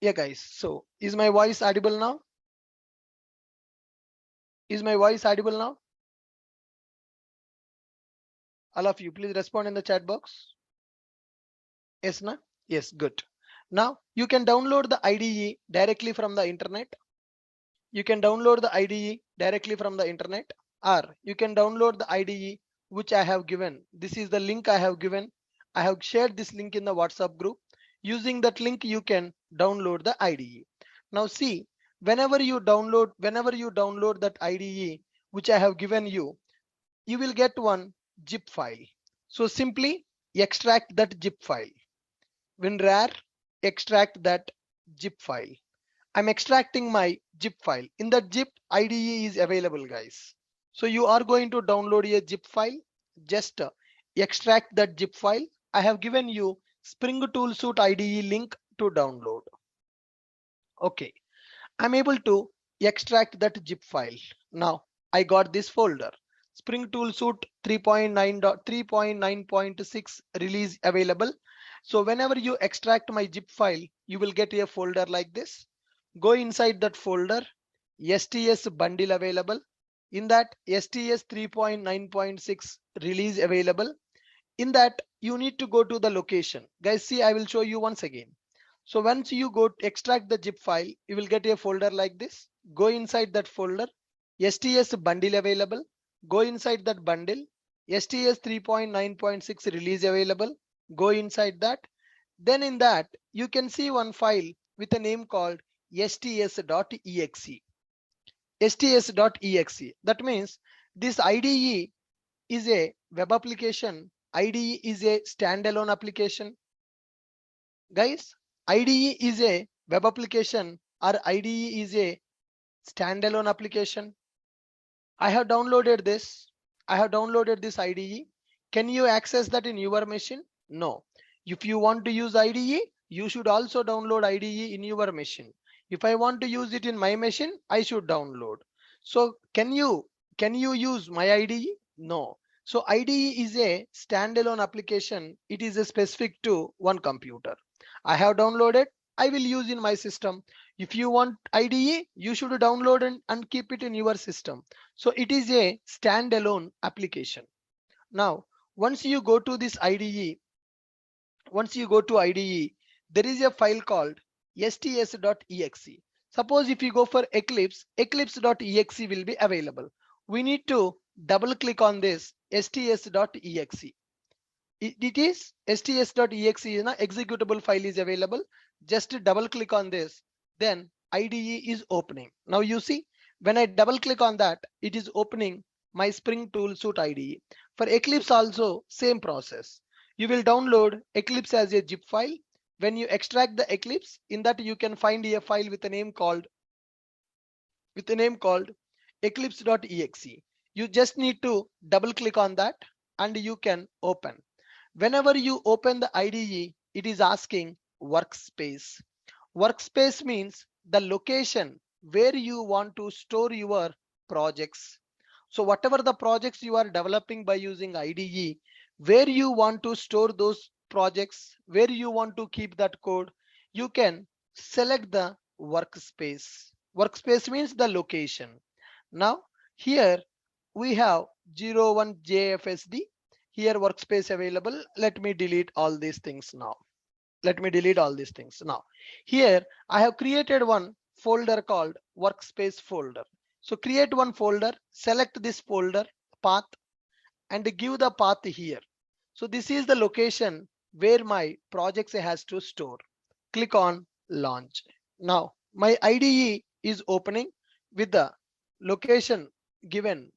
Yeah, guys. So is my voice audible now? Is my voice audible now? All of you, please respond in the chat box. Yes, na? Yes, good. Now you can download the IDE directly from the internet. You can download the IDE directly from the internet, or you can download the IDE which I have given. This is the link I have given. I have shared this link in the WhatsApp group. Using that link, you can download the IDE. Now see, whenever you download that IDE which I have given you, you will get one zip file. So simply extract that zip file. WinRAR, extract that zip file. I'm extracting my zip file. In that zip, IDE is available, guys. So you are going to download a zip file. Just extract that zip file. I have given you Spring Tool Suite IDE link to download. Okay, I'm able to extract that zip file. Now I got this folder. Spring Tool Suite 3.9.6 release available. So whenever you extract my zip file, you will get a folder like this. Go inside that folder, STS bundle available. In that STS 3.9.6 release available. In that you need to go to the location. Guys, see, I will show you once again. So once you go to extract the zip file, you will get a folder like this. Go inside that folder, STS bundle available. Go inside that bundle, STS 3.9.6 release available. Go inside that. Then in that, you can see one file with a name called sts.exe. sts.exe. That means this IDE is a web application. IDE is a standalone application. Guys, IDE is a web application or IDE is a standalone application. I have downloaded this. I have downloaded this IDE. Can you access that in your machine? No. If you want to use IDE, you should also download IDE in your machine. If I want to use it in my machine, I should download. So can you use my IDE? No. So IDE is a standalone application. It is a specific to one computer. I have downloaded. I will use in my system. If you want IDE, you should download and keep it in your system. So it is a standalone application. Now, once you go to this IDE, once you go to IDE, there is a file called sts.exe. Suppose if you go for Eclipse, eclipse.exe will be available. We need to double click on this sts.exe. It is sts.exe is an executable file is available. Just double click on this, then IDE is opening. Now you see, when I double click on that, it is opening my Spring Tool Suite IDE. For Eclipse also same process. You will download Eclipse as a zip file. When you extract the Eclipse, in that you can find a file with a name called eclipse.exe. You just need to double click on that and you can open. Whenever you open the IDE, it is asking workspace. Workspace means the location where you want to store your projects. So whatever the projects you are developing by using IDE, where you want to store those projects, where you want to keep that code, you can select the workspace. Workspace means the location. Now here we have 01 JFSD. Here workspace available. Let me delete all these things now. Let me delete all these things now. Here I have created one folder called workspace folder. So create one folder, select this folder path and give the path here. So this is the location where my projects has to store. Click on launch. Now my IDE is opening with the location given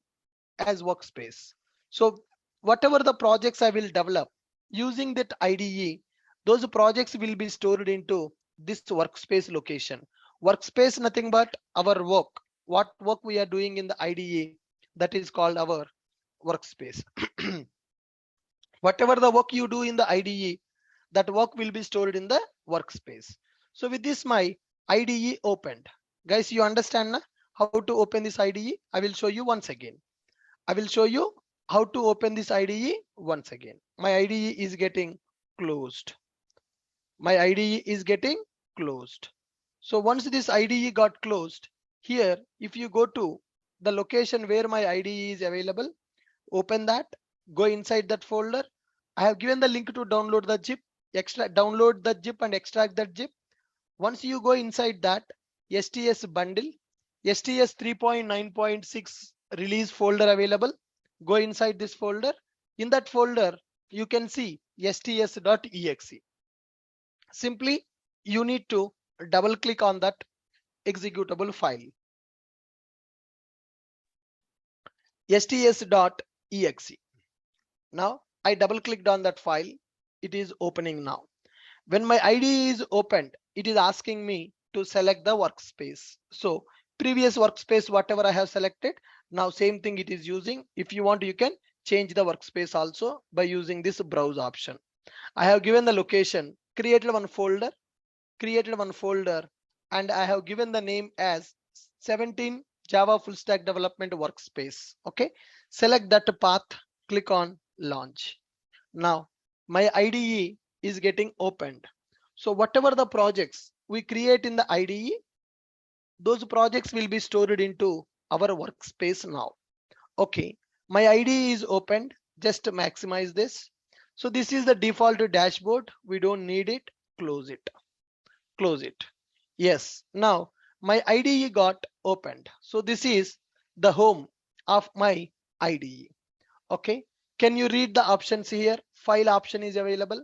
as workspace. So whatever the projects I will develop using that IDE, those projects will be stored into this workspace location. Workspace nothing but our work. What work we are doing in the IDE, that is called our workspace. Whatever the work you do in the IDE, that work will be stored in the workspace. So with this my IDE opened. Guys, you understand na? How to open this IDE? I will show you once again. I will show you how to open this IDE once again. My IDE is getting closed. My IDE is getting closed. So once this IDE got closed, here if you go to the location where my IDE is available, open that, go inside that folder. I have given the link to download the zip, download the zip and extract that zip. Once you go inside that STS bundle, STS 3.9.6 release folder available, go inside this folder. In that folder, you can see sts.exe. Simply, you need to double click on that executable file, sts.exe. Now I double clicked on that file. It is opening now. When my IDE is opened, it is asking me to select the workspace. So previous workspace, whatever I have selected, now same thing it is using. If you want, you can change the workspace also by using this browse option. I have given the location, created one folder, and I have given the name as 17 Java full stack development workspace. Okay, select that path, click on launch. Now my IDE is getting opened. So whatever the projects we create in the IDE, those projects will be stored into our workspace now. Okay, my IDE is opened. Just maximize this. So this is the default dashboard. We don't need it. Close it. Close it. Yes, now my IDE got opened. So this is the home of my IDE. Okay, can you read the options here? File option is available,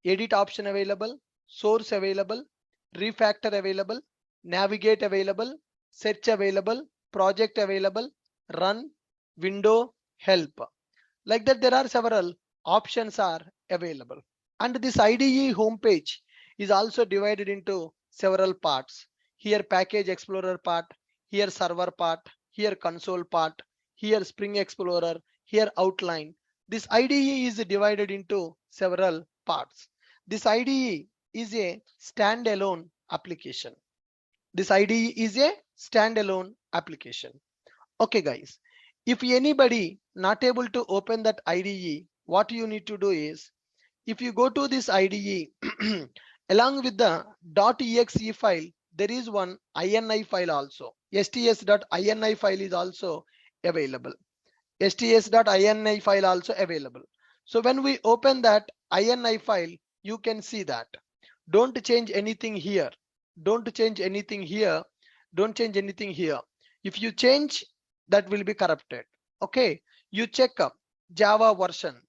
edit option available, source available, refactor available, navigate available, search available, project available, run, window, help. Like that, there are several options are available. And this IDE homepage is also divided into several parts. Here package explorer part, here server part, here console part, here Spring Explorer, here outline. This IDE is divided into several parts. This IDE is a standalone application. This IDE is a standalone application. Okay guys, if anybody not able to open that IDE, what you need to do is, if you go to this IDE, along with the .exe file, there is one ini file also. sts.ini file is also available. sts.ini file also available. So when we open that ini file, you can see that. Don't change anything here. Don't change anything here. Don't change anything here. If you change, that will be corrupted. Okay, you check up Java version.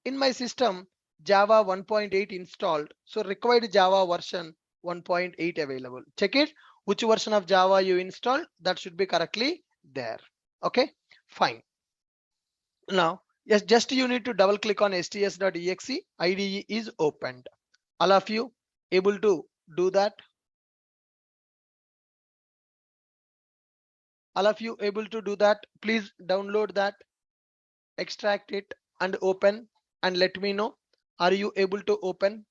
In my system, Java 1.8 installed, so required Java version 1.8 available. Check it, which version of Java you installed, that should be correctly there. Okay, fine. Now, yes, just you need to double click on sts.exe, IDE is opened. All of you able to do that? All of you able to do that? Please download that, extract it and open and let me know. Are you able to open?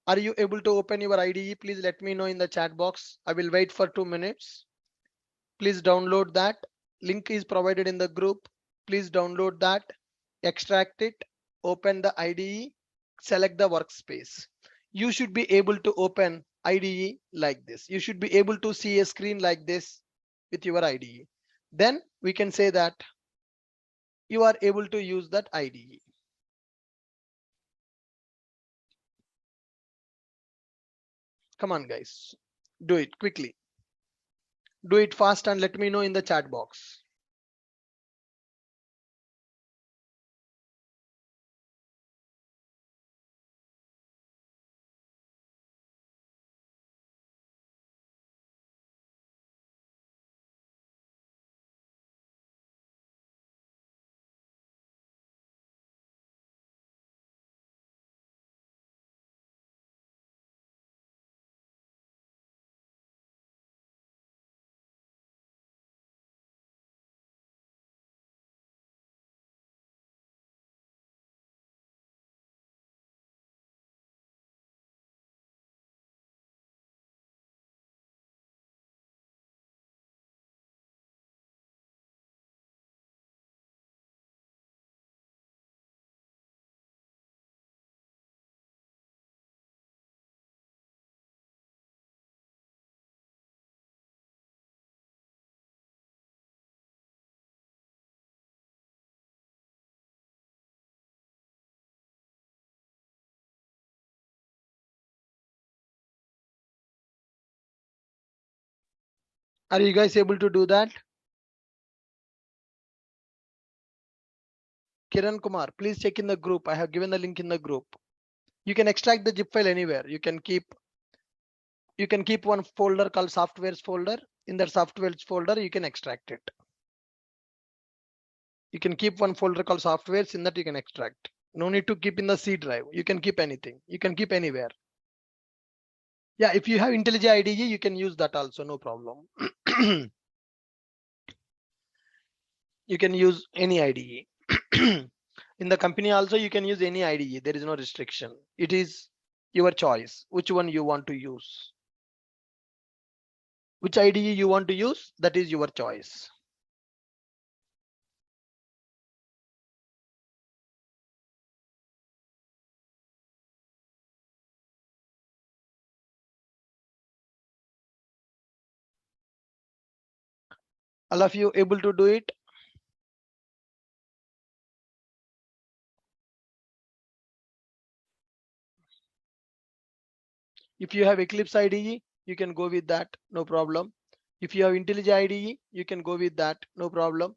Are you able to open your IDE? Please let me know in the chat box. I will wait for 2 minutes. Please download that. Link is provided in the group. Please download that, extract it, open the IDE, select the workspace. You should be able to open IDE like this. You should be able to see a screen like this with your IDE. Then we can say that you are able to use that IDE. Come on guys, do it quickly. Do it fast and let me know in the chat box. Are you guys able to do that? Kiran Kumar, please check in the group. I have given the link in the group. You can extract the zip file anywhere. You can keep one folder called softwares folder. In that softwares folder, you can extract it. You can keep one folder called softwares, in that you can extract. No need to keep in the C drive. You can keep anything. You can keep anywhere. Yeah, if you have IntelliJ IDE, you can use that also, no problem. You can use any IDE. In the company also, you can use any IDE. There is no restriction. It is your choice, which one you want to use. Which IDE you want to use, that is your choice. All of you able to do it? If you have Eclipse IDE, you can go with that, no problem. If you have IntelliJ IDE, you can go with that, no problem.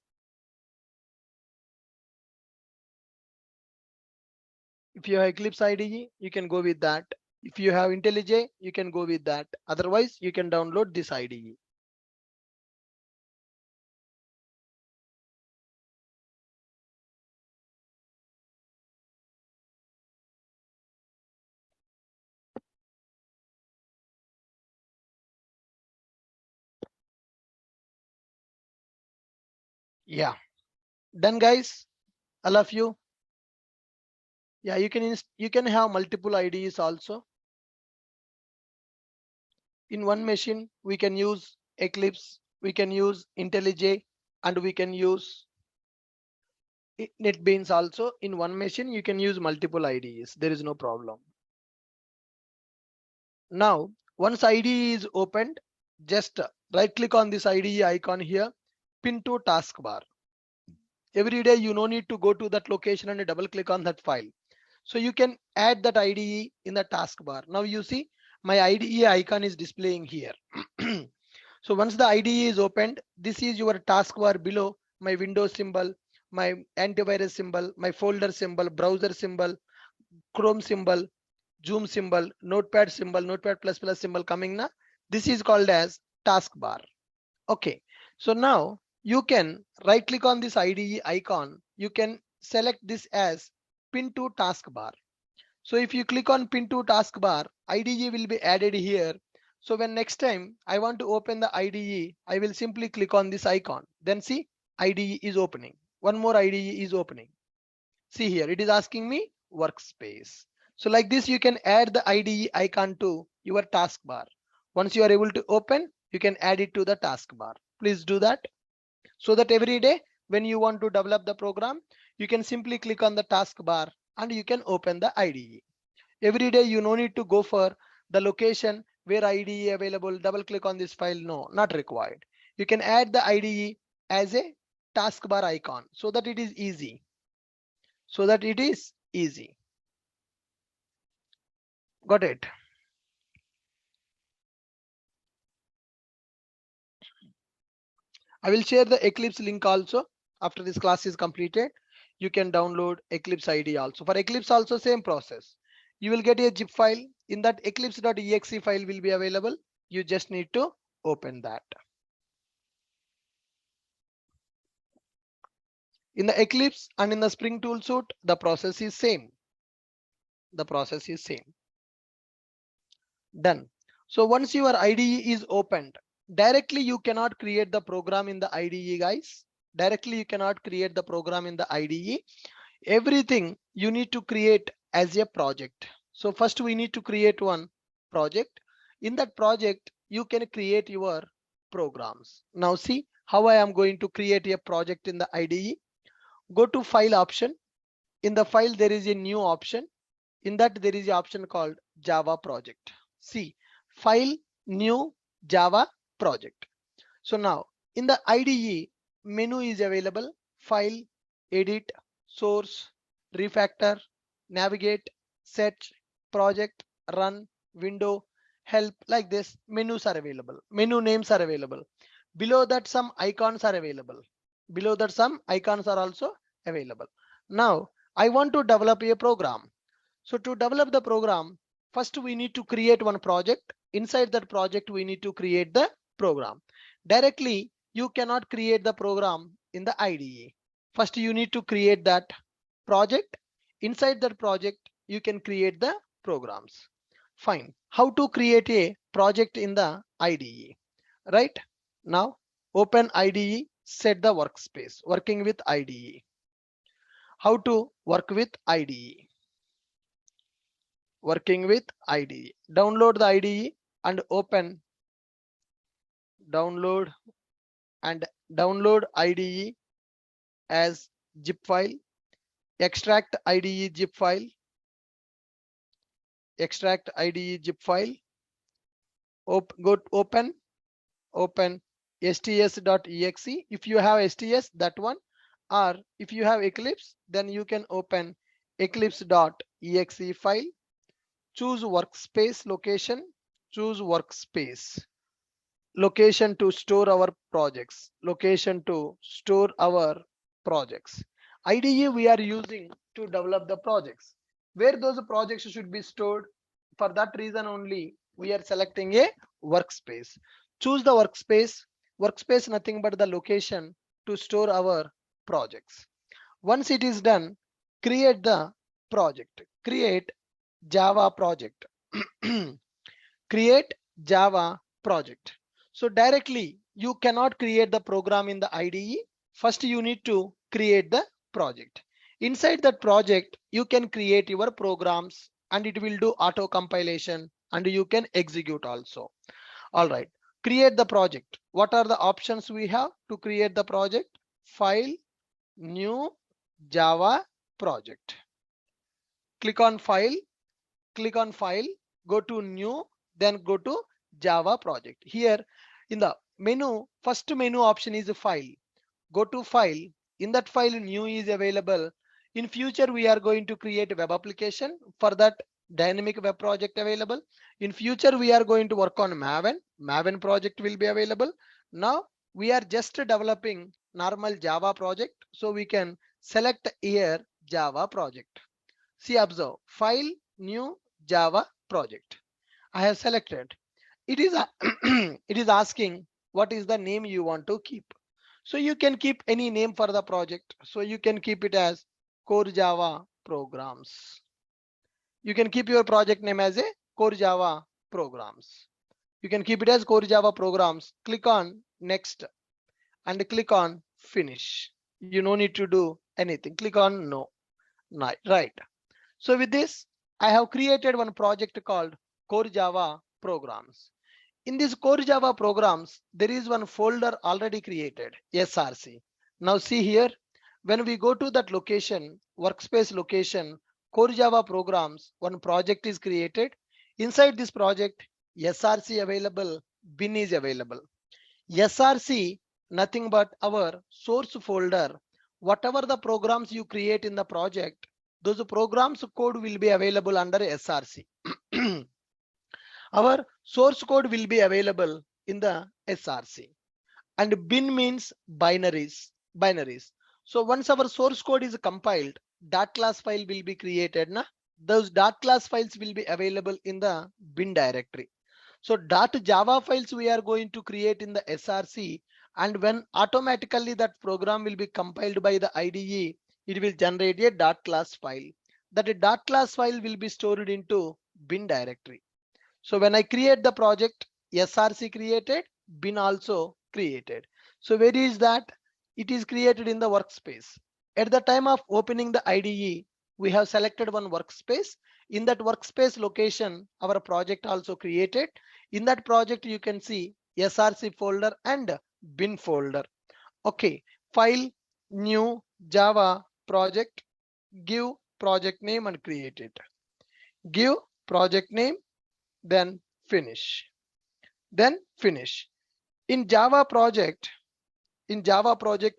If you have Eclipse IDE, you can go with that. If you have IntelliJ, you can go with that. Otherwise, you can download this IDE. Yeah, done guys, all of you. Yeah, you can have multiple IDEs also. In one machine, we can use Eclipse, we can use IntelliJ, and we can use NetBeans also. In one machine, you can use multiple IDEs. There is no problem. Now, once IDE is opened, just right click on this IDE icon here, pin to taskbar. Every day you no need to go to that location and double click on that file. So you can add that IDE in the taskbar. Now you see my IDE icon is displaying here. So once the IDE is opened, this is your taskbar below my Windows symbol, my antivirus symbol, my folder symbol, browser symbol, Chrome symbol, Zoom symbol, Notepad symbol, Notepad plus plus symbol coming now. This is called as taskbar. Okay, so now you can right click on this IDE icon. You can select this as pin to taskbar. So if you click on pin to taskbar, IDE will be added here. So when next time I want to open the IDE, I will simply click on this icon. Then see, IDE is opening. One more IDE is opening. See here, it is asking me workspace. So like this, you can add the IDE icon to your taskbar. Once you are able to open, you can add it to the taskbar. Please do that, so that every day when you want to develop the program, you can simply click on the taskbar and you can open the IDE. Every day you no need to go for the location where IDE available, double click on this file. No, not required. You can add the IDE as a taskbar icon so that it is easy. Got it? I will share the Eclipse link also after this class is completed. You can download Eclipse IDE also. For Eclipse also same process. You will get a zip file. In that eclipse.exe file will be available. You just need to open that. In the Eclipse and in the Spring Tool Suite, the process is same. The process is same. Done. So once your IDE is opened, directly you cannot create the program in the IDE, guys. Directly you cannot create the program in the IDE. Everything you need to create as a project. So first we need to create one project. In that project, you can create your programs. Now see how I am going to create a project in the IDE. Go to file option. In the file, there is a new option. In that there is an option called Java project. See, file, new, Java project. So now in the IDE, menu is available: file, edit, source, refactor, navigate, set, project, run, window, help. Like this, menus are available. Menu names are available. Below that some icons are available. Below that some icons are also available. Now I want to develop a program. So to develop the program, first we need to create one project. Inside that project we need to create the program. Directly you cannot create the program in the IDE. First you need to create that project. Inside that project you can create the programs. Fine. How to create a project in the IDE? Right? Now open IDE, set the workspace, working with IDE. How to work with IDE? Working with IDE. Download the IDE and open, download and download IDE as zip file. Extract IDE zip file. Extract IDE zip file. Open sts.exe. If you have sts, that one, or if you have Eclipse, then you can open eclipse.exe file. Choose workspace location. Choose workspace. Location to store our projects. Location to store our projects. IDE we are using to develop the projects. Where those projects should be stored, for that reason only we are selecting a workspace. Choose the workspace. Workspace nothing but the location to store our projects. Once it is done, create the project. Create Java project. Create Java project. So directly you cannot create the program in the IDE. First you need to create the project. Inside that project you can create your programs and it will do auto compilation and you can execute also. All right, create the project. What are the options we have to create the project? File, new, Java project. Click on file, go to new, then go to Java project. Here in the menu, first menu option is file. Go to file. In that file, new is available. In future we are going to create a web application. For that, dynamic web project available. In future we are going to work on Maven project will be available. Now we are just developing normal Java project, so we can select here Java project. See, observe, file, new, Java project. I have selected. It is it is asking what is the name you want to keep. So you can keep any name for the project. So you can keep it as Core Java Programs. You can keep your project name as a Core Java Programs. You can keep it as Core Java Programs. Click on next and click on finish. You no need to do anything. Click on no. Right. So with this, I have created one project called Core Java Programs. In this Core Java Programs, there is one folder already created, SRC. Now see here, when we go to that location, workspace location, Core Java Programs, one project is created. Inside this project, SRC available, bin is available. SRC, nothing but our source folder. Whatever the programs you create in the project, those programs code will be available under SRC. Our source code will be available in the SRC. And bin means binaries. So once our source code is compiled, dot class file will be created. Those dot class files will be available in the bin directory. So .java files we are going to create in the SRC, and when automatically that program will be compiled by the IDE, it will generate a .class file. That .class file will be stored into bin directory. So when I create the project, SRC created, bin also created. So where is that? It is created in the workspace. At the time of opening the IDE, we have selected one workspace. In that workspace location, our project also created. In that project, you can see SRC folder and bin folder. Okay, file, new, Java project, give project name and create it. Give project name, then finish. Then finish. In Java project,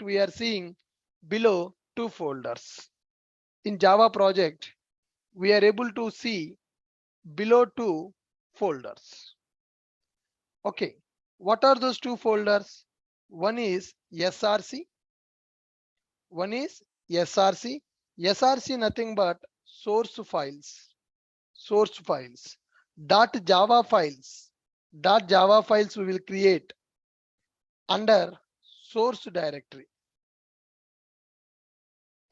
we are seeing below two folders. In Java project, we are able to see below two folders. Okay, what are those two folders? One is SRC. One is SRC. SRC nothing but source files. Source files. .java files. .java files we will create under source directory.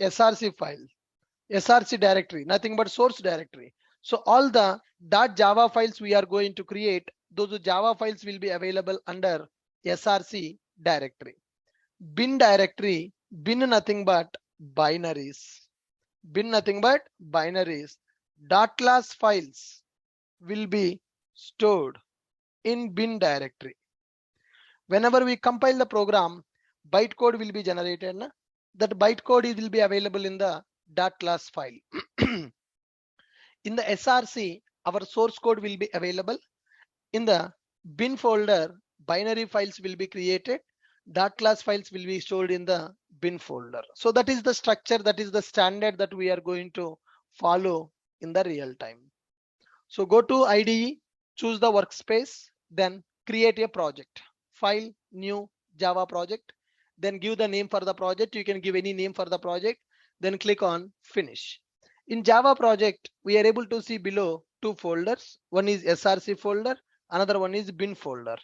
SRC file. SRC directory, nothing but source directory. So all the .java files we are going to create, those Java files will be available under SRC directory. Bin directory, bin nothing but binaries. Bin nothing but binaries. .class files will be stored in bin directory. Whenever we compile the program, bytecode will be generated. That bytecode will be available in the .class file. In the SRC, our source code will be available. In the bin folder, binary files will be created. .class files will be stored in the bin folder. So that is the structure, that is the standard that we are going to follow in the real time. So go to IDE, choose the workspace, then create a project. File, new Java project. Then give the name for the project. You can give any name for the project. Then click on finish. In Java project, we are able to see below two folders. One is SRC folder, another one is bin folder.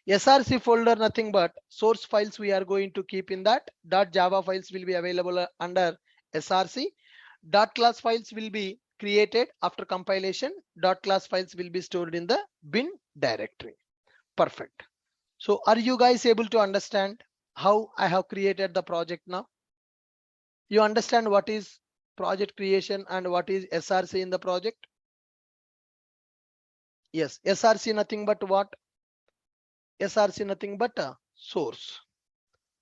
SRC folder nothing but source files we are going to keep in that. .java files will be available under SRC. .class files will be created after compilation. .class files will be stored in the bin directory. Perfect. So are you guys able to understand how I have created the project now? You understand what is project creation and what is SRC in the project? Yes, SRC nothing but what? SRC nothing but a source.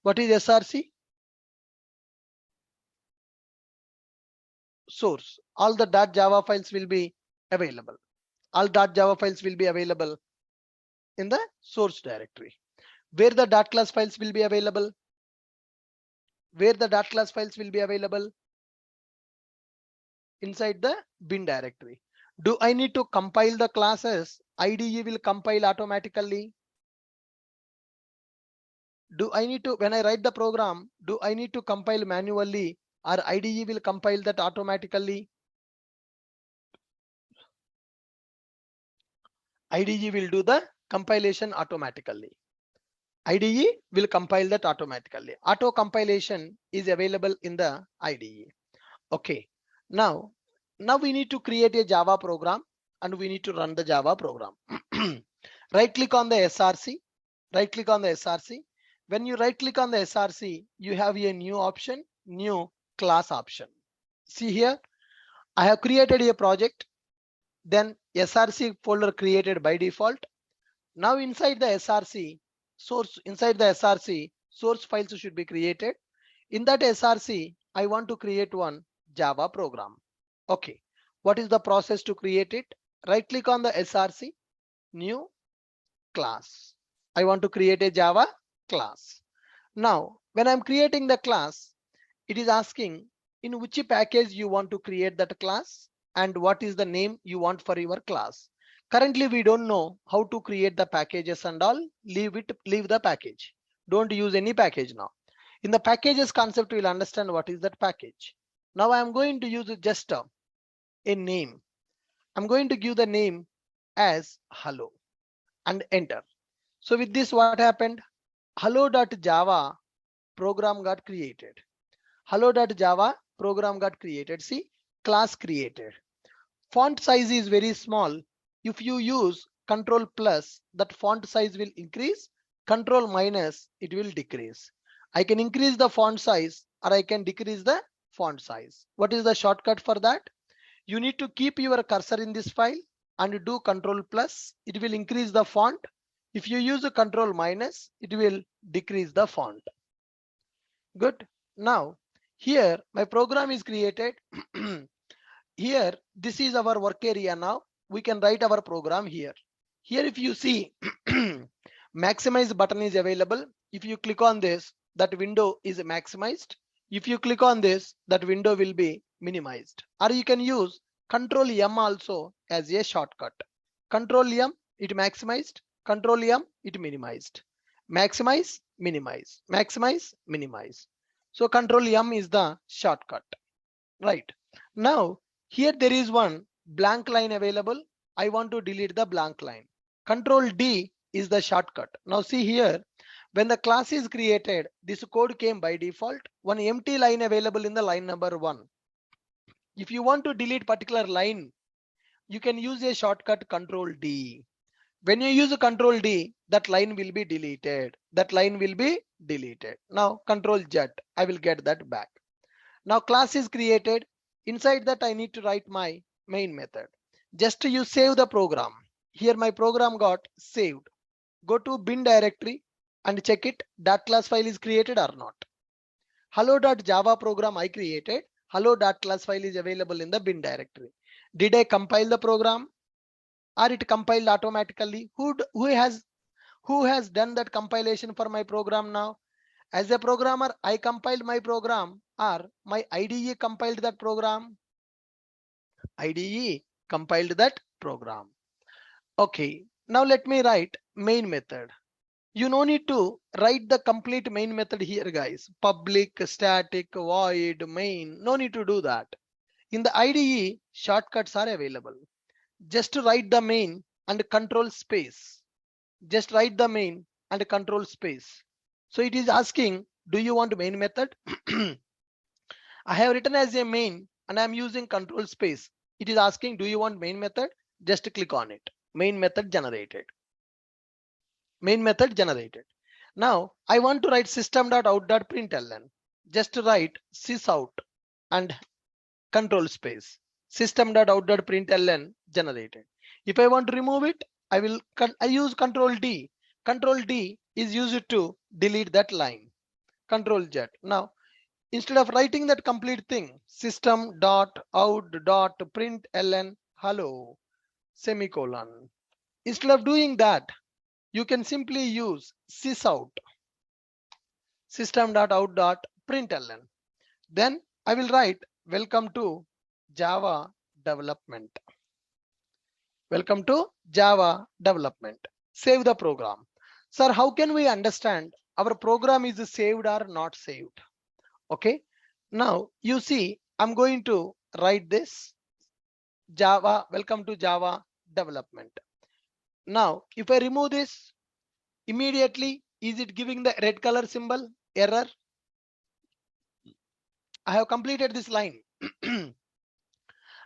What is SRC? Source. All the .java files will be available. All .java files will be available in the source directory. Where the .class files will be available? Where the .class files will be available? Inside the bin directory. Do I need to compile the classes? IDE will compile automatically. Do I need to, when I write the program, do I need to compile manually, or IDE will compile that automatically? IDE will do the compilation automatically. IDE will compile that automatically. Auto compilation is available in the IDE. Okay, now we need to create a Java program and we need to run the Java program. Right click on the SRC. Right click on the SRC. When you right click on the SRC, you have a new option, new class option. See here, I have created a project, then SRC folder created by default. Now inside the SRC source files should be created. In that SRC, I want to create one Java program. Okay, what is the process to create it? Right click on the SRC, new class. I want to create a Java class. Now, when I'm creating the class, it is asking in which package you want to create that class and what is the name you want for your class. Currently, we don't know how to create the packages and all. Leave the package. Don't use any package now. In the packages concept, we'll understand what is that package. Now I'm going to use just a name. I'm going to give the name as hello and enter. So with this, what happened? Hello.java program got created. Hello.java program got created. See, class created. Font size is very small. If you use Control plus, that font size will increase. Control minus, it will decrease. I can increase the font size or I can decrease the font size. What is the shortcut for that? You need to keep your cursor in this file and do Control plus. It will increase the font. If you use a Control minus, it will decrease the font. Good. Now, here my program is created. Here, this is our work area now. We can write our program here. Here, if you see, maximize button is available. If you click on this, that window is maximized. If you click on this, that window will be minimized. Or you can use Control M also as a shortcut. Control M, it maximized. Control M, it minimized. Maximize, minimize, maximize, minimize. So control M is the shortcut, right? Now here there is one blank line available. I want to delete the blank line. Control D is the shortcut. Now see here, when the class is created, this code came by default, one empty line available in the line number 1. If you want to delete particular line, you can use a shortcut control D. When you use a control D, that line will be deleted. That line will be deleted. Now control Z, I will get that back. Now class is created. Inside that I need to write my main method. Just you save the program. Here my program got saved. Go to bin directory and check it, that class file is created or not. Hello.java program I created. Hello.class file is available in the bin directory. Did I compile the program or it compiled automatically? Who has done that compilation for my program now? As a programmer, I compiled my program or my IDE compiled that program? IDE compiled that program. Okay, now let me write main method. You no need to write the complete main method here, guys. Public, static, void, main. No need to do that. In the IDE, shortcuts are available. Just write the main and control space. Just write the main and control space. So it is asking, do you want main method? I have written as a main and I am using control space. It is asking, do you want main method? Just click on it. Main method generated. Main method generated. Now I want to write system.out.println. Just write sysout and control space. System.out.println generated. If I want to remove it, I use control D. Control D is used to delete that line. Control Z. Now instead of writing that complete thing, system.out.println hello semicolon. Instead of doing that, you can simply use sysout system.out.println. Then I will write welcome to Java development. Welcome to Java development. Save the program. Sir, how can we understand our program is saved or not saved? Okay. Now you see, I'm going to write this Java, welcome to Java development. Now, if I remove this, immediately, is it giving the red color symbol error? I have completed this line.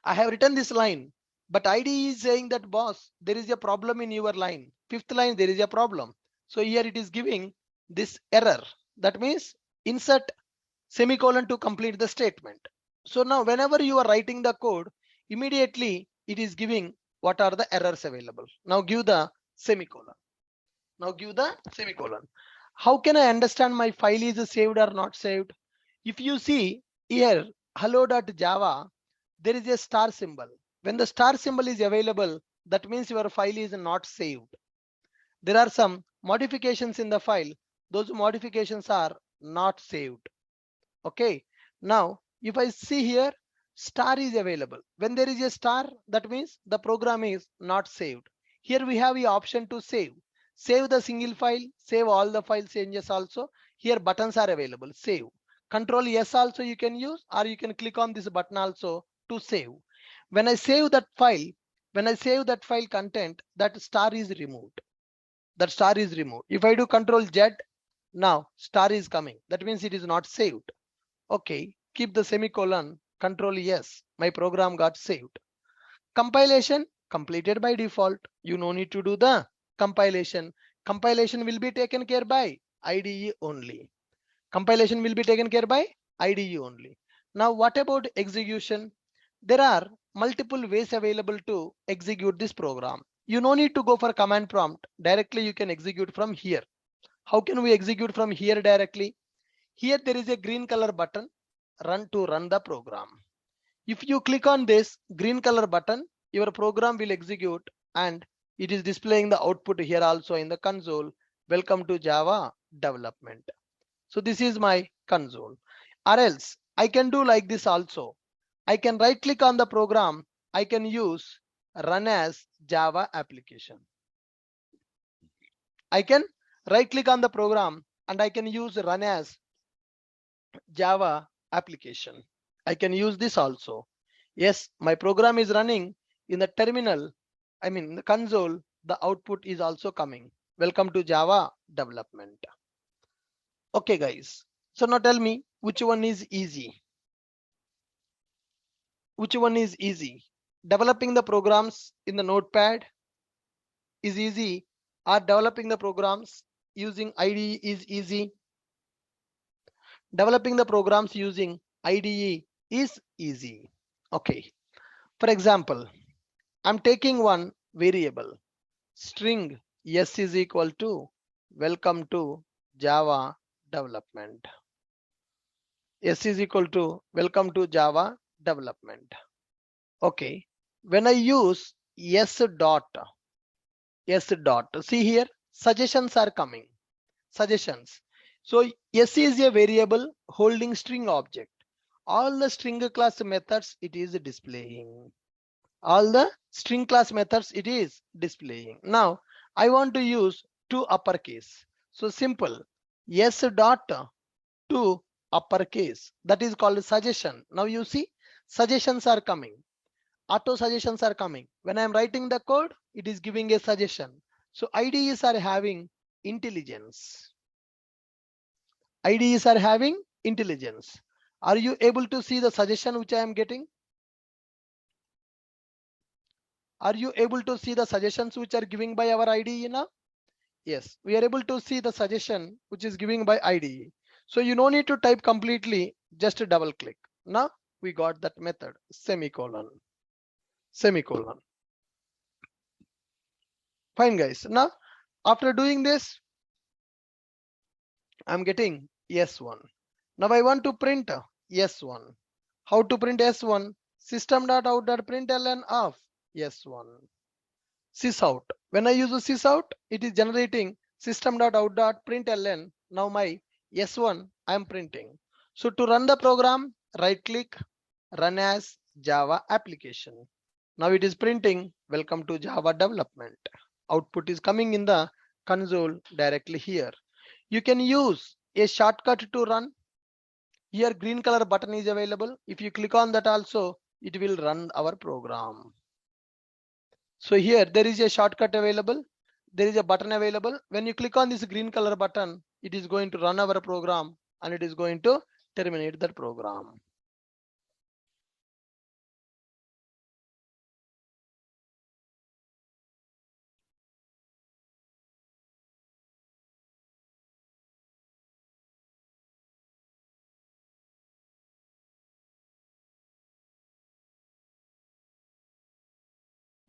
I have written this line, but IDE is saying that boss, there is a problem in your line. 5th line, there is a problem. So here it is giving this error. That means insert semicolon to complete the statement. So now whenever you are writing the code, immediately it is giving what are the errors available. Now give the semicolon. Now give the semicolon. How can I understand my file is saved or not saved? If you see here hello.java, there is a star symbol. When the star symbol is available, that means your file is not saved. There are some modifications in the file. Those modifications are not saved. Okay. Now, if I see here, star is available. When there is a star, that means the program is not saved. Here we have the option to save. Save the single file, save all the file changes also. Here buttons are available. Save. Control S also you can use, or you can click on this button also to save. When I save that file, content, that star is removed. That star is removed. If I do Control Z, now star is coming. That means it is not saved. Okay, keep the semicolon, Control S. My program got saved. Compilation completed by default. You no need to do the compilation. Compilation will be taken care by IDE only. Compilation will be taken care by IDE only. Now what about execution? There are multiple ways available to execute this program. You no need to go for command prompt. Directly you can execute from here. How can we execute from here directly? Here there is a green color button, run to run the program. If you click on this green color button, your program will execute and it is displaying the output here also in the console. Welcome to Java development. So this is my console. Or else I can do like this also. I can right click on the program. I can use run as Java application. I can right click on the program and I can use run as Java application. I can use this also. Yes, my program is running in the terminal. I mean, in the console, the output is also coming. Welcome to Java development. Okay, guys. So now tell me which one is easy. Which one is easy? Developing the programs in the notepad is easy, or developing the programs using IDE is easy? Developing the programs using IDE is easy. Okay. For example, I'm taking one variable string s is equal to welcome to Java development. S is equal to welcome to Java development. Okay. When I use s dot, see here, suggestions are coming. Suggestions. So s is a variable holding string object. All the string class methods it is displaying. All the string class methods it is displaying. Now I want to use two uppercase. So simple s dot to uppercase, that is called suggestion. Now you see suggestions are coming. Auto suggestions are coming. When I am writing the code, it is giving a suggestion. So IDEs are having intelligence. IDEs are having intelligence. Are you able to see the suggestion which I am getting? Are you able to see the suggestions which are giving by our IDE now? Yes, we are able to see the suggestion which is giving by IDE. So you no need to type completely, just a double click. Now we got that method, semicolon, semicolon. Fine guys. Now after doing this, I'm getting S1. Now I want to print S1. How to print S1? System.out.println of S1. Sysout. When I use the sysout, it is generating system.out.println. Now my S1 I am printing. So to run the program, right click, run as Java application. Now it is printing welcome to Java development. Output is coming in the console directly here. You can use a shortcut to run. Here green color button is available. If you click on that also, it will run our program. So here there is a shortcut available. There is a button available. When you click on this green color button, it is going to run our program and it is going to terminate the program.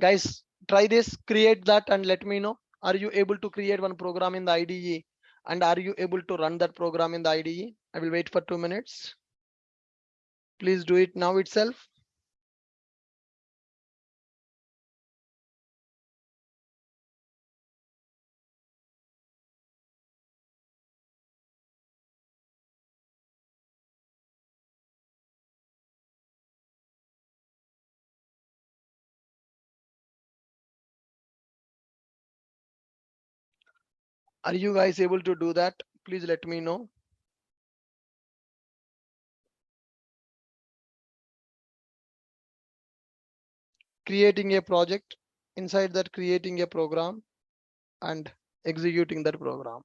Guys, try this, create that and let me know. Are you able to create one program in the IDE and are you able to run that program in the IDE? I will wait for 2 minutes. Please do it now itself. Are you guys able to do that? Please let me know. Creating a project, inside that creating a program and executing that program.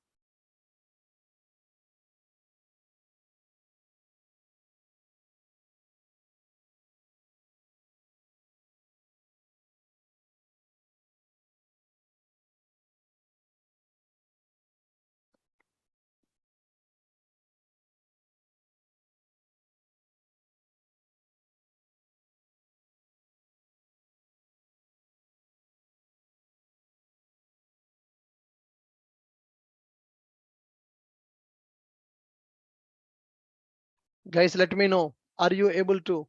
Guys, let me know. Are you able to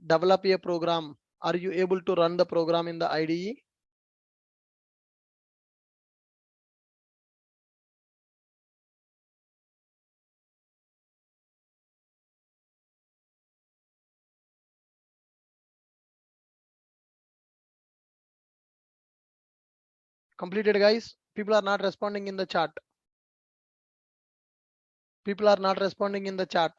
develop a program? Are you able to run the program in the IDE? Completed, guys. People are not responding in the chat. People are not responding in the chat.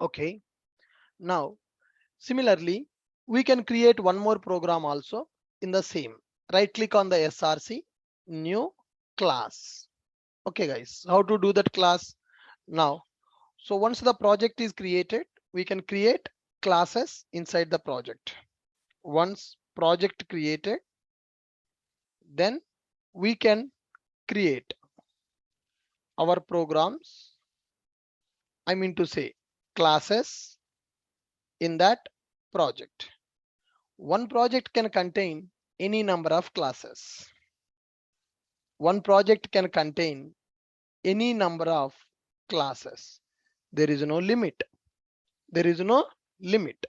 Okay. Now, similarly, we can create one more program also in the same. Right click on the SRC, new class. Okay, guys, how to do that class now? So once the project is created, we can create classes inside the project. Once project created, then we can create our programs. I mean to say classes in that project. One project can contain any number of classes. One project can contain any number of classes. There is no limit. There is no limit.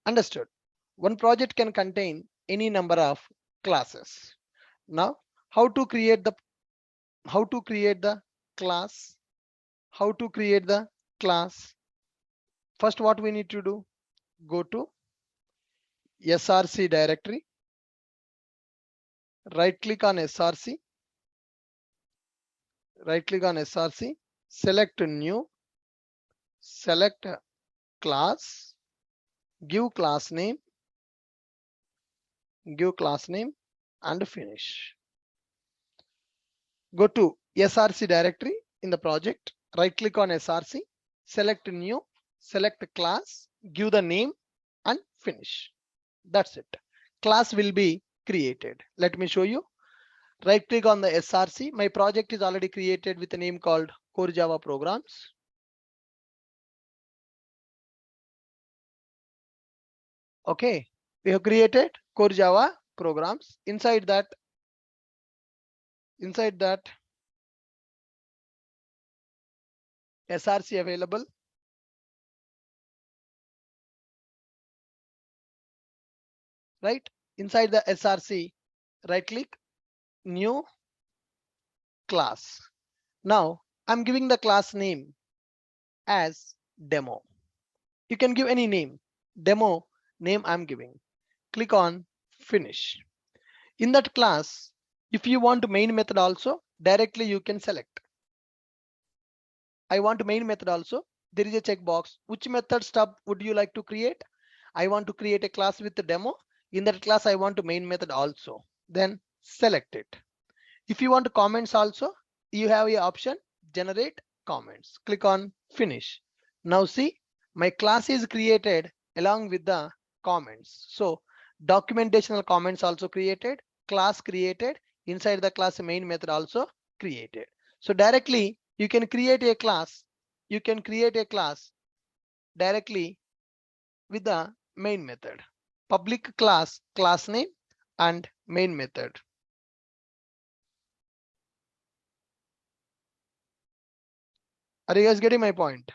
Understood? One project can contain any number of classes. Now, how to create the class? How to create the class? First, what we need to do? Go to SRC directory. Right click on SRC. Right click on SRC. Select new. Select class. Give class name. Give class name and finish. Go to SRC directory in the project. Right click on SRC. Select new. Select class. Give the name and finish. That's it. Class will be created. Let me show you. Right click on the SRC. My project is already created with a name called Core Java Programs. Okay, we have created Core Java Programs. Inside that SRC available. Right inside the SRC, right click, new class. Now I'm giving the class name as demo. You can give any name. Demo name I'm giving. Click on finish. In that class, if you want main method also, directly you can select. I want main method also. There is a checkbox. Which method stub would you like to create? I want to create a class with the demo. In that class, I want to main method also. Then select it. If you want comments also, you have a option generate comments. Click on finish. Now see, my class is created along with the comments. So documentational comments also created, class created, inside the class main method also created. So directly you can create a class. You can create a class directly with the main method. Public class, class name and main method. Are you guys getting my point?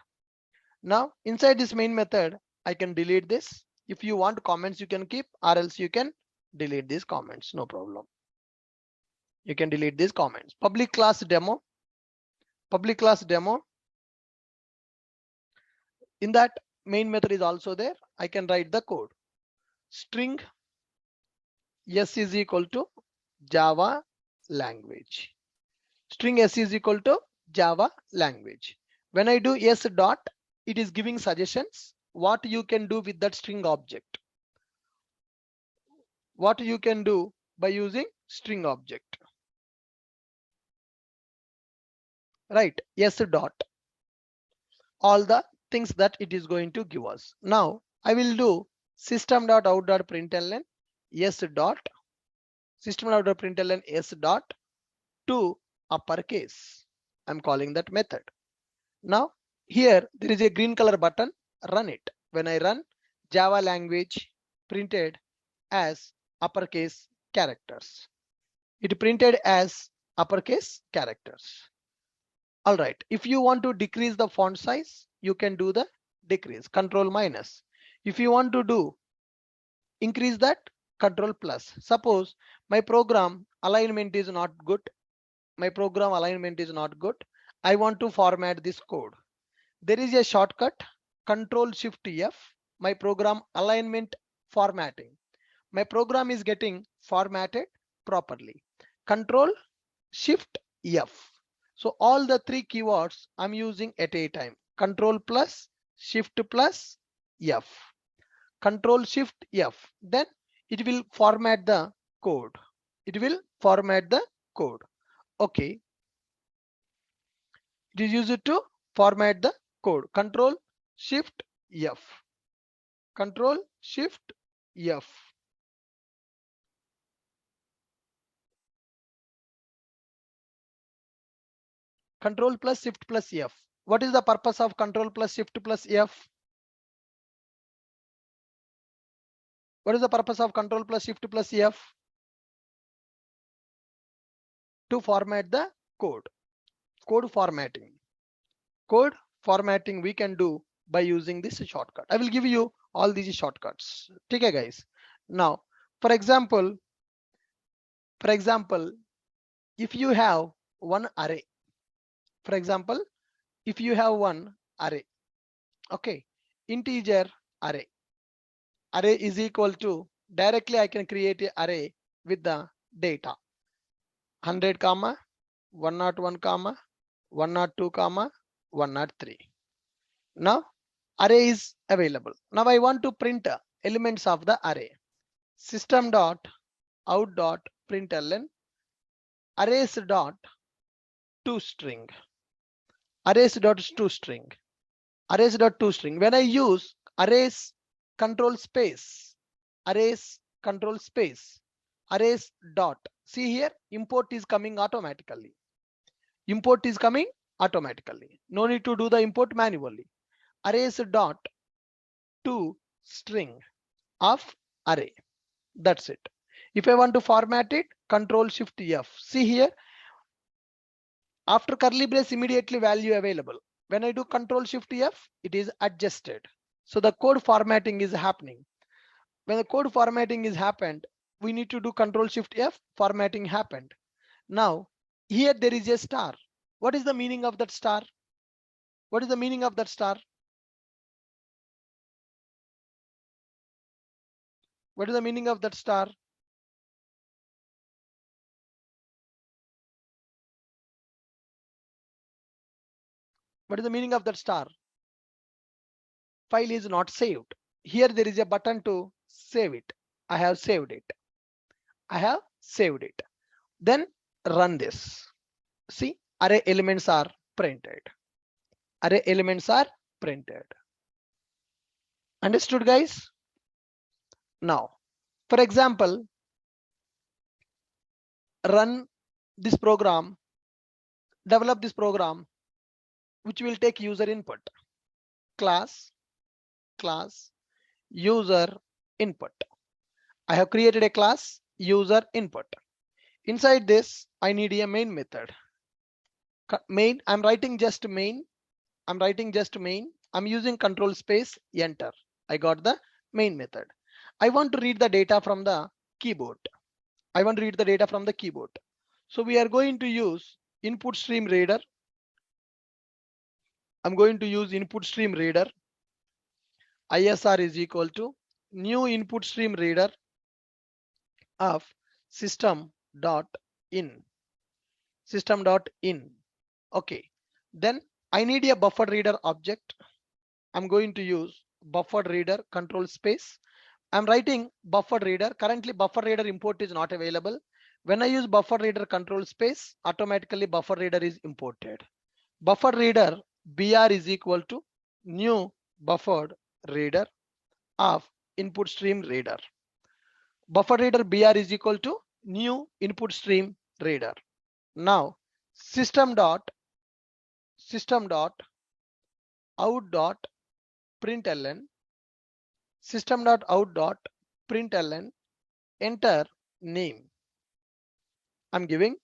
Now inside this main method, I can delete this. If you want comments, you can keep, or else you can delete these comments. No problem. You can delete these comments. Public class demo. Public class demo. In that main method is also there. I can write the code. String s is equal to Java language. String s is equal to Java language. When I do s dot, it is giving suggestions what you can do with that string object. What you can do by using string object. Right, s dot. All the things that it is going to give us. Now I will do system.out.println s dot system.out.println s dot to uppercase. I'm calling that method. Now here there is a green color button, run it. When I run, Java language printed as uppercase characters. It printed as uppercase characters. All right, if you want to decrease the font size, you can do the decrease, control minus. If you want to do increase that, control plus. Suppose my program alignment is not good. My program alignment is not good. I want to format this code. There is a shortcut, control shift F, my program alignment formatting. My program is getting formatted properly. Control shift F. So all the three keywords I'm using at a time. Control plus, shift plus, F. Control shift F. Then it will format the code. It will format the code. Okay. It is used to format the code. Control shift F. Control shift F. Control plus shift plus F. What is the purpose of control plus shift plus F? What is the purpose of control plus shift plus F? To format the code. Code formatting. Code formatting we can do by using this shortcut. I will give you all these shortcuts. Okay, guys. Now, for example, if you have one array, for example, if you have one array, okay, integer array. Array is equal to, directly I can create an array with the data 100 comma 101 comma 102 comma 103. Now array is available. Now I want to print elements of the array. System dot out dot println arrays dot toString. Arrays dot toString. Arrays dot toString. When I use arrays control space, arrays control space, arrays dot. See here, import is coming automatically. Import is coming automatically. No need to do the import manually. Arrays dot toString of array. That's it. If I want to format it, control shift F. See here, after curly brace immediately value available. When I do control shift F, it is adjusted. So the code formatting is happening. When the code formatting is happened, we need to do control shift F, formatting happened. Now here there is a star. What is the meaning of that star? What is the meaning of that star? What is the meaning of that star? What is the meaning of that star? File is not saved. Here there is a button to save it. I have saved it. I have saved it. Then run this. See, array elements are printed. Array elements are printed. Understood, guys? Now, for example, run this program, develop this program, which will take user input. Class user input. I have created a class user input. Inside this, I need a main method. Main, I'm writing just main. I'm using control space enter. I got the main method. I want to read the data from the keyboard. So we are going to use input stream reader. I'm going to use input stream reader. ISR is equal to new input stream reader of system.in. Okay. Then I need a buffer reader object. I'm going to use buffer reader control space. I'm writing buffer reader. Currently buffer reader import is not available. When I use buffer reader control space, automatically buffer reader is imported. Buffer reader BR is equal to new buffered reader of input stream reader. Buffer reader BR is equal to new input stream reader. Now system dot system dot out dot println, system dot out dot println, enter name. I'm giving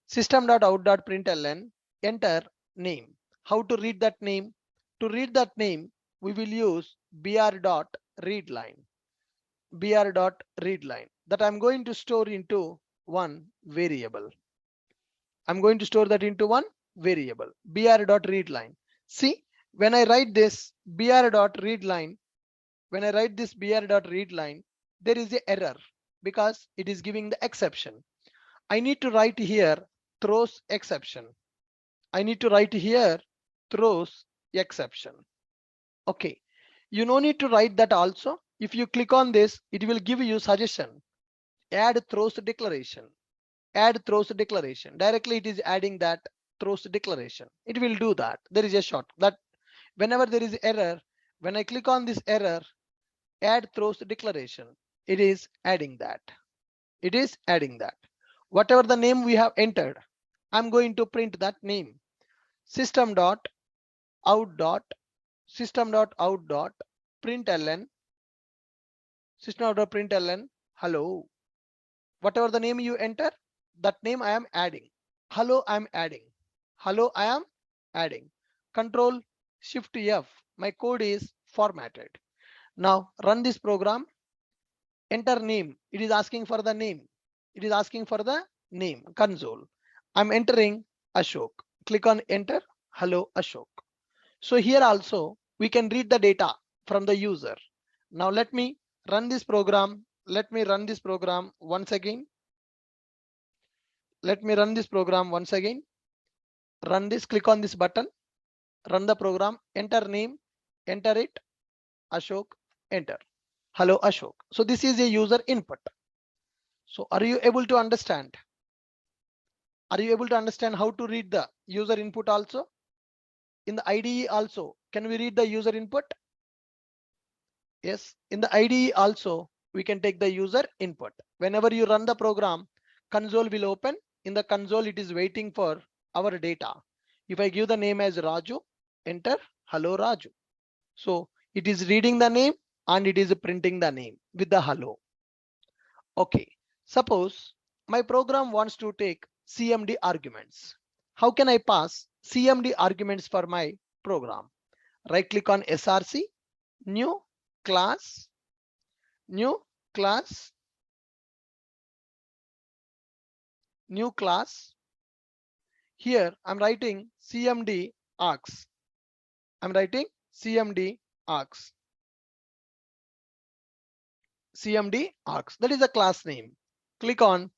system dot out dot println, enter name. How to read that name? To read that name, we will use br dot readline. Br dot readline that I'm going to store into one variable. I'm going to store that into one variable, br dot readline. See, when I write this br dot readline, when I write this br dot readline, there is an error because it is giving the exception. I need to write here throws exception. I need to write here throws exception. Okay, you no need to write that also. If you click on this, it will give you suggestion. Add throws declaration. Add throws declaration. Directly it is adding that throws declaration. It will do that. There is a short that whenever there is error, when I click on this error, add throws declaration, it is adding that. It is adding that. Whatever the name we have entered, I'm going to print that name. System dot out dot system dot out dot println, system dot println hello. Whatever the name you enter, that name I am adding. Hello I am adding. Hello I am adding. Control Shift F. My code is formatted. Now run this program. Enter name. It is asking for the name. It is asking for the name. Console. I'm entering Ashok. Click on enter. Hello Ashok. So here also we can read the data from the user. Now let me run this program. Let me run this program once again. Let me run this program once again. Run this, click on this button, run the program, enter name, enter it, Ashok, enter. Hello Ashok. So this is a user input. So are you able to understand? Are you able to understand how to read the user input also? In the IDE also, can we read the user input? Yes, in the IDE also, we can take the user input. Whenever you run the program, console will open. In the console, it is waiting for our data. If I give the name as Raju, enter hello Raju. So it is reading the name and it is printing the name with the hello. Okay, suppose my program wants to take CMD arguments. How can I pass CMD arguments for my program? Right click on SRC, new class, new class, new class. Here I'm writing CMD args. I'm writing CMD args. CMD args. That is a class name. Click on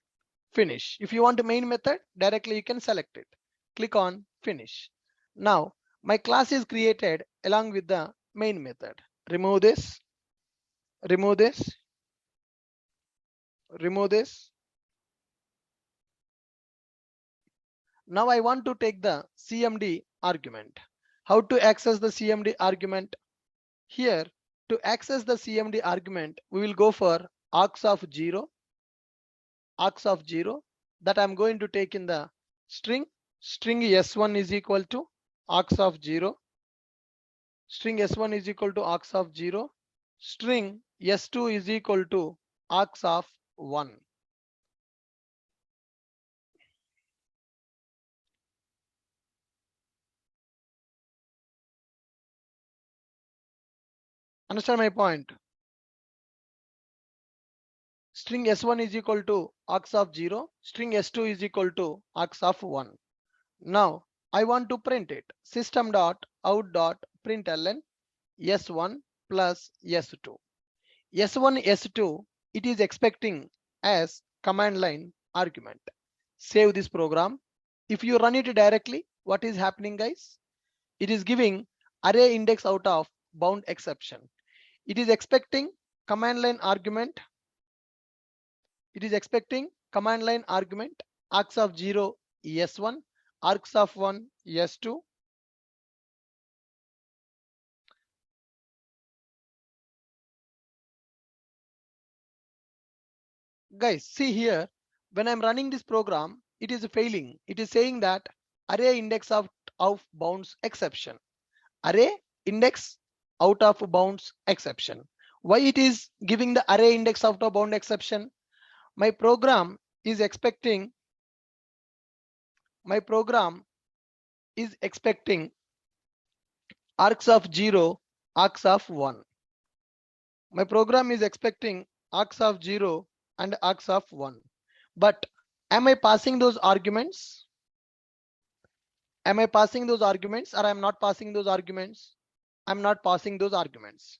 finish. If you want a main method, directly you can select it. Click on finish. Now my class is created along with the main method. Remove this, remove this, remove this. Now I want to take the CMD argument. How to access the CMD argument? Here, to access the CMD argument, we will go for args of 0, args of 0 that I'm going to take in the string. String S1 is equal to args of 0. String S1 is equal to args of 0. String S2 is equal to args of 1. Understand my point? String S1 is equal to args of 0. String S2 is equal to args of 1. Now I want to print it. System dot out dot println S1 plus S2. S1 S2 it is expecting as command line argument. Save this program. If you run it directly, what is happening guys? It is giving array index out of bound exception. It is expecting command line argument. It is expecting command line argument args of 0 S1, args of 1 S2. Guys, see here, when I'm running this program, it is failing. It is saying that array index of of bounds exception. Array index out of bounds exception. Why it is giving the array index out of bound exception? My program is expecting args of 0, args of 1. My program is expecting args of 0 and args of 1. But am I passing those arguments? Am I passing those arguments or I'm not passing those arguments? I'm not passing those arguments.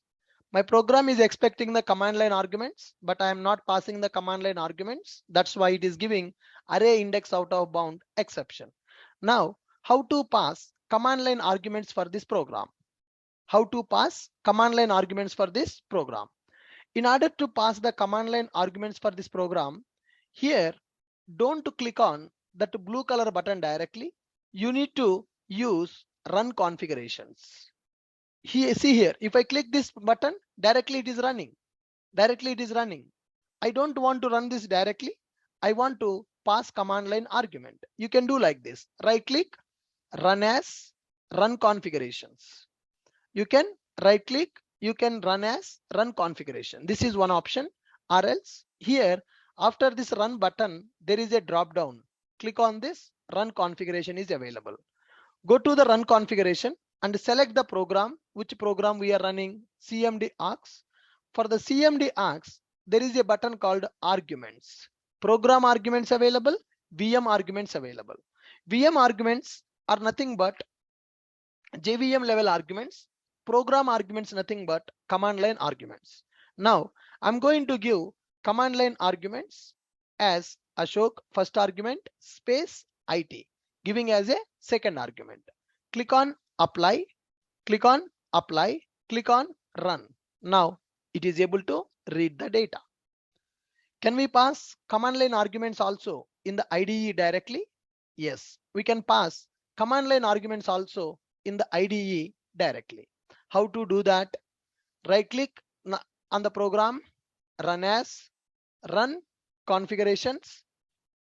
My program is expecting the command line arguments, but I am not passing the command line arguments. That's why it is giving array index out of bound exception. Now, how to pass command line arguments for this program? How to pass command line arguments for this program? In order to pass the command line arguments for this program, here, don't click on that blue color button directly. You need to use run configurations. Here, see here, if I click this button, directly it is running. I don't want to run this directly. I want to pass command line argument. You can do like this. Right click, run as, run configurations. You can right click, you can run as, run configuration. This is one option. Or else here, after this run button, there is a drop down. Click on this, run configuration is available. Go to the run configuration and select the program, which program we are running, CMD args. For the CMD args, there is a button called arguments. Program arguments available, VM arguments available. VM arguments are nothing but JVM level arguments. Program arguments nothing but command line arguments. Now I'm going to give command line arguments as Ashok first argument space IT, giving as a second argument. Click on apply, click on apply, click on run. Now it is able to read the data. Can we pass command line arguments also in the IDE directly? Yes, we can pass command line arguments also in the IDE directly. How to do that? Right click on the program, run as, run configurations,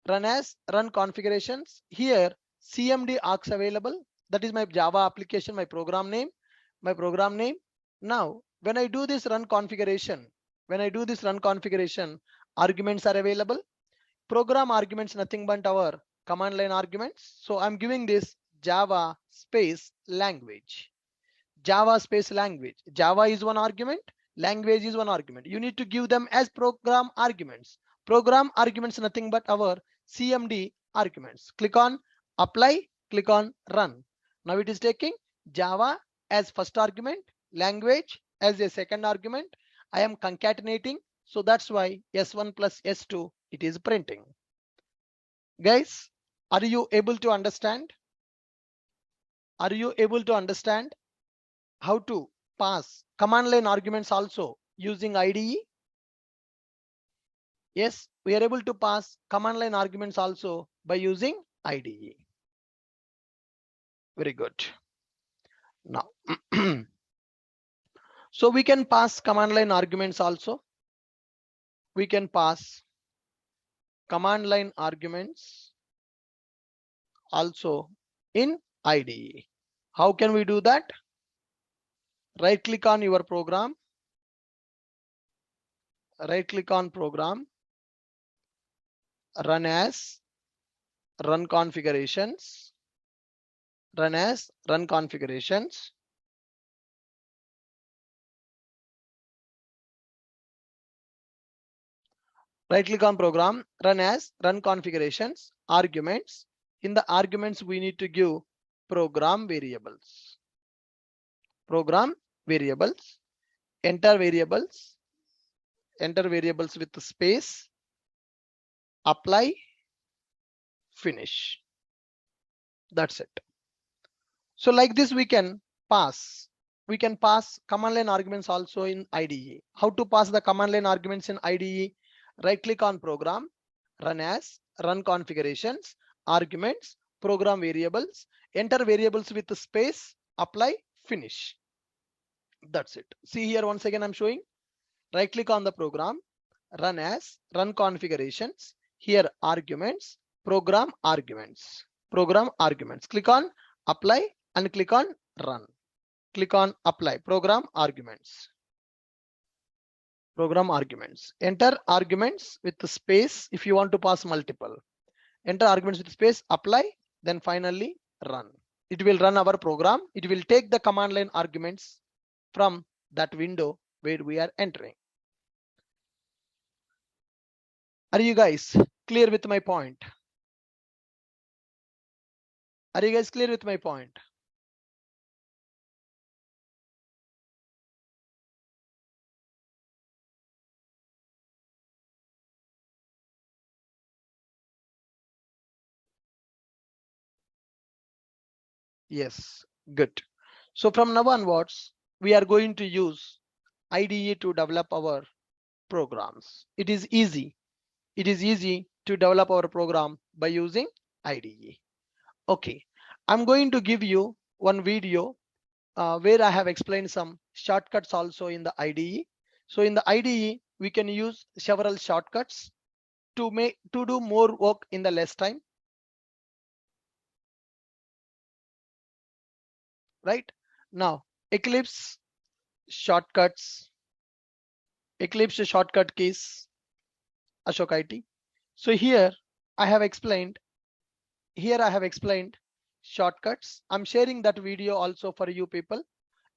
run as, run configurations. Here CMD args available. That is my Java application, my program name. Now when I do this run configuration, arguments are available. Program arguments nothing but our command line arguments. So I'm giving this Java space language. Java space language. Java is one argument, language is one argument. You need to give them as program arguments. Program arguments nothing but our CMD arguments. Click on apply, click on run. Now it is taking Java as first argument, language as a second argument. I am concatenating, so that's why S1 plus S2 it is printing. Guys, are you able to understand? Are you able to understand how to pass command line arguments also using IDE? Yes, we are able to pass command line arguments also by using IDE. Very good. Now, so we can pass command line arguments also. We can pass command line arguments also in IDE. How can we do that? Right click on your program. Right click on program. Run as, run configurations. Run as, run configurations. Right click on program, run as, run configurations, arguments. In the arguments, we need to give program variables. Program variables, enter variables with the space, apply, finish. That's it. So like this we can pass command line arguments also in IDE. How to pass the command line arguments in IDE? Right click on program, run as, run configurations, arguments, program variables, enter variables with the space, apply, finish. That's it. See here once again I'm showing. Right click on the program, run as, run configurations. Here arguments, program arguments. Click on apply and click on run. Click on apply program arguments. Program arguments. Enter arguments with the space if you want to pass multiple. Enter arguments with space, apply, then finally run. It will run our program. It will take the command line arguments from that window where we are entering. Are you guys clear with my point? Are you guys clear with my point? Yes, good. So from now onwards, we are going to use IDE to develop our programs. It is easy. It is easy to develop our program by using IDE. Okay, I'm going to give you one video where I have explained some shortcuts also in the IDE. So in the IDE, we can use several shortcuts to do more work in the less time. Right now, Eclipse shortcuts, Eclipse shortcut keys, Ashok IT. So here I have explained shortcuts. I'm sharing that video also for you people.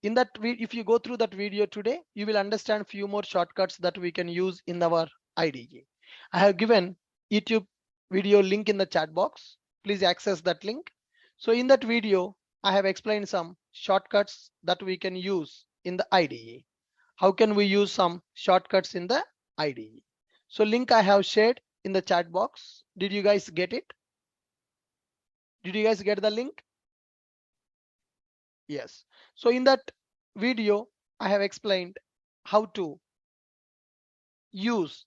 In that, if you go through that video today, you will understand few more shortcuts that we can use in our IDE. I have given YouTube video link in the chat box. Please access that link. So in that video, I have explained some shortcuts that we can use in the IDE. How can we use some shortcuts in the IDE? So link I have shared in the chat box. Did you guys get it? Did you guys get the link? Yes. So in that video, I have explained how to use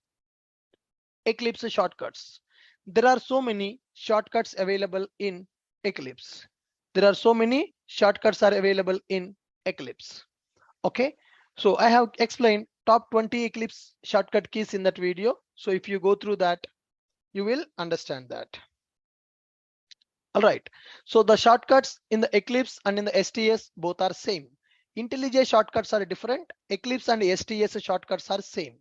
Eclipse shortcuts. There are so many shortcuts available in Eclipse. There are so many shortcuts are available in Eclipse. Okay. So I have explained top 20 Eclipse shortcut keys in that video. So if you go through that, you will understand that. All right. So the shortcuts in the Eclipse and in the STS both are same. IntelliJ shortcuts are different. Eclipse and STS shortcuts are same.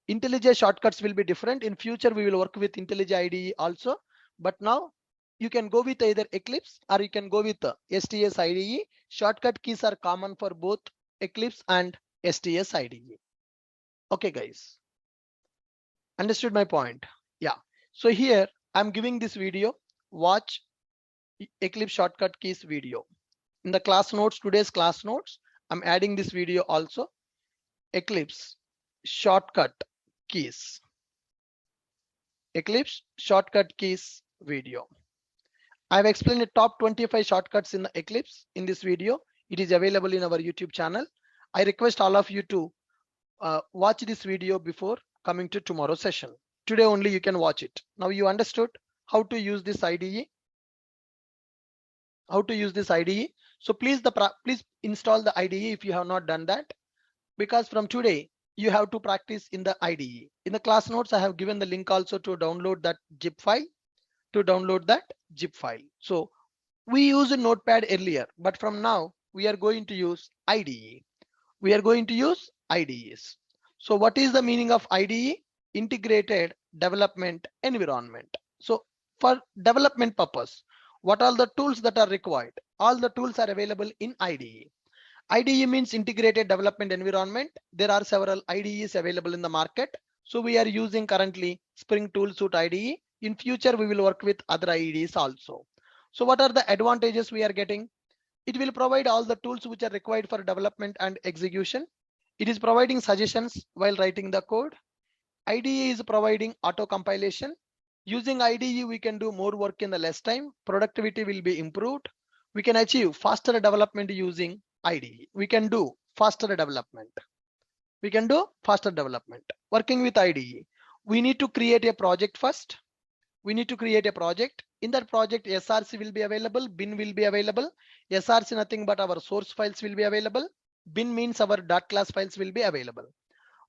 IntelliJ shortcuts will be different. In future, we will work with IntelliJ IDE also. But now you can go with either Eclipse or you can go with the STS IDE. Shortcut keys are common for both Eclipse and STS IDE. Okay, guys. Understood my point? Yeah. So here I'm giving this video. Watch Eclipse shortcut keys video. In the class notes, today's class notes, I'm adding this video also. Eclipse shortcut keys. Eclipse shortcut keys video. I've explained the top 25 shortcuts in the Eclipse in this video. It is available in our YouTube channel. I request all of you to watch this video before coming to tomorrow's session. Today only you can watch it. Now you understood how to use this IDE. How to use this IDE. So please install the IDE if you have not done that, because from today you have to practice in the IDE. In the class notes, I have given the link also to download that zip file. So we used Notepad earlier, but from now we are going to use IDE. We are going to use IDEs. So what is the meaning of IDE? Integrated Development Environment. So for development purpose, what are the tools that are required? All the tools are available in IDE. IDE means Integrated Development Environment. There are several IDEs available in the market. So we are using currently Spring Toolsuite IDE. In future, we will work with other IDEs also. So what are the advantages we are getting? It will provide all the tools which are required for development and execution. It is providing suggestions while writing the code. IDE is providing auto compilation. Using IDE, we can do more work in the less time. Productivity will be improved. We can achieve faster development using IDE. We can do faster development. Working with IDE. We need to create a project first. We need to create a project. In that project, SRC will be available, bin will be available. SRC nothing but our source files will be available. Bin means our .class files will be available.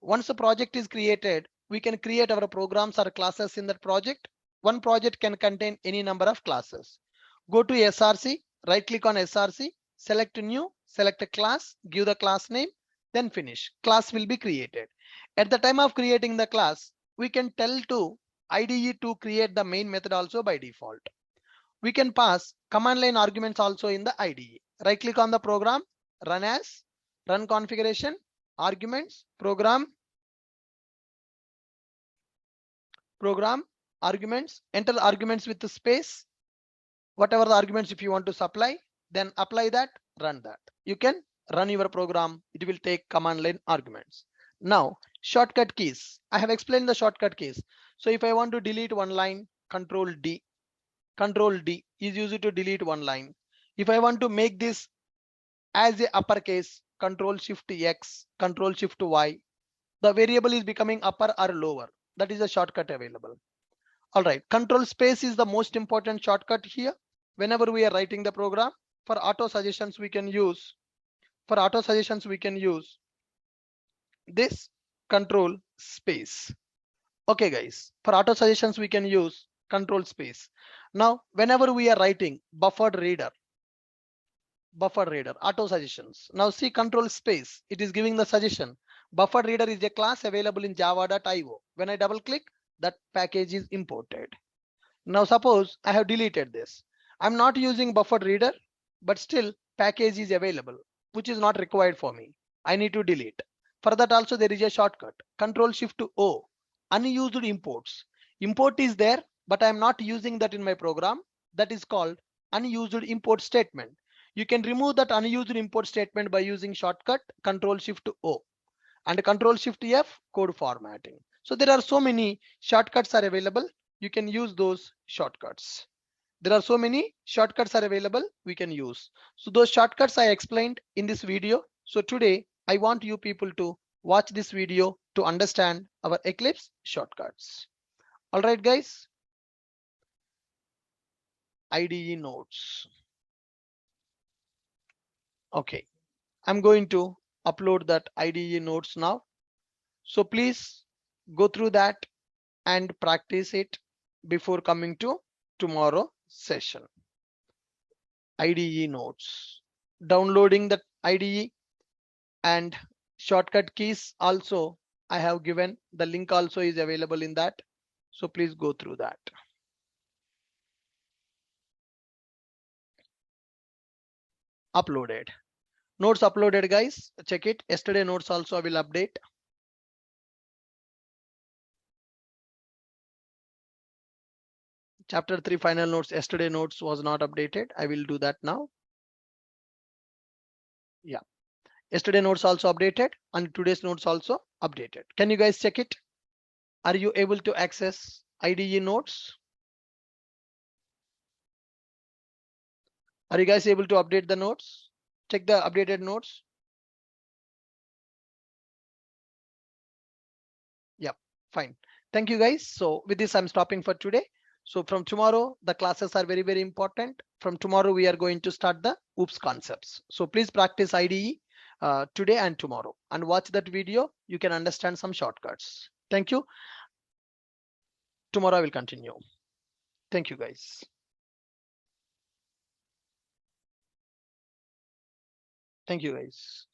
Once the project is created, we can create our programs or classes in that project. One project can contain any number of classes. Go to SRC, right click on SRC, select new, select a class, give the class name, then finish. Class will be created. At the time of creating the class, we can tell to IDE to create the main method also by default. We can pass command line arguments also in the IDE. Right click on the program, run as, run configuration, arguments, program, arguments, enter arguments with the space, whatever the arguments if you want to supply, then apply that, run that. You can run your program. It will take command line arguments. Now, shortcut keys. I have explained the shortcut keys. So if I want to delete one line, Control D. Control D is used to delete one line. If I want to make this as a uppercase, Control Shift X, Control Shift Y, the variable is becoming upper or lower. That is a shortcut available. All right, control space is the most important shortcut here. Whenever we are writing the program, for auto suggestions we can use, this control space. Okay guys, for auto suggestions we can use control space. Now whenever we are writing buffered reader, auto suggestions, now see control space, it is giving the suggestion. Buffered reader is a class available in java.io. When I double click, that package is imported. Now suppose I have deleted this. I'm not using buffered reader, but still package is available, which is not required for me. I need to delete. For that also there is a shortcut, Control Shift O, unused imports. Import is there, but I'm not using that in my program. That is called unused import statement. You can remove that unused import statement by using shortcut Control Shift O and Control Shift F, code formatting. So there are so many shortcuts are available. You can use those shortcuts. There are so many shortcuts are available we can use. So those shortcuts I explained in this video. So today I want you people to watch this video to understand our Eclipse shortcuts. All right guys, IDE notes. Okay, I'm going to upload that IDE notes now. So please go through that and practice it before coming to tomorrow session. IDE notes, downloading the IDE and shortcut keys also I have given. The link also is available in that. So please go through that. Uploaded. Notes uploaded guys. Check it. Yesterday notes also I will update. Chapter 3 final notes. Yesterday notes was not updated. I will do that now. Yeah. Yesterday notes also updated and today's notes also updated. Can you guys check it? Are you able to access IDE notes? Are you guys able to update the notes? Check the updated notes. Yep, fine. Thank you guys. So with this, I'm stopping for today. So from tomorrow, the classes are very, very important. From tomorrow, we are going to start the OOPS concepts. So please practice IDE today and tomorrow and watch that video. You can understand some shortcuts. Thank you. Tomorrow I will continue. Thank you guys. Thank you guys.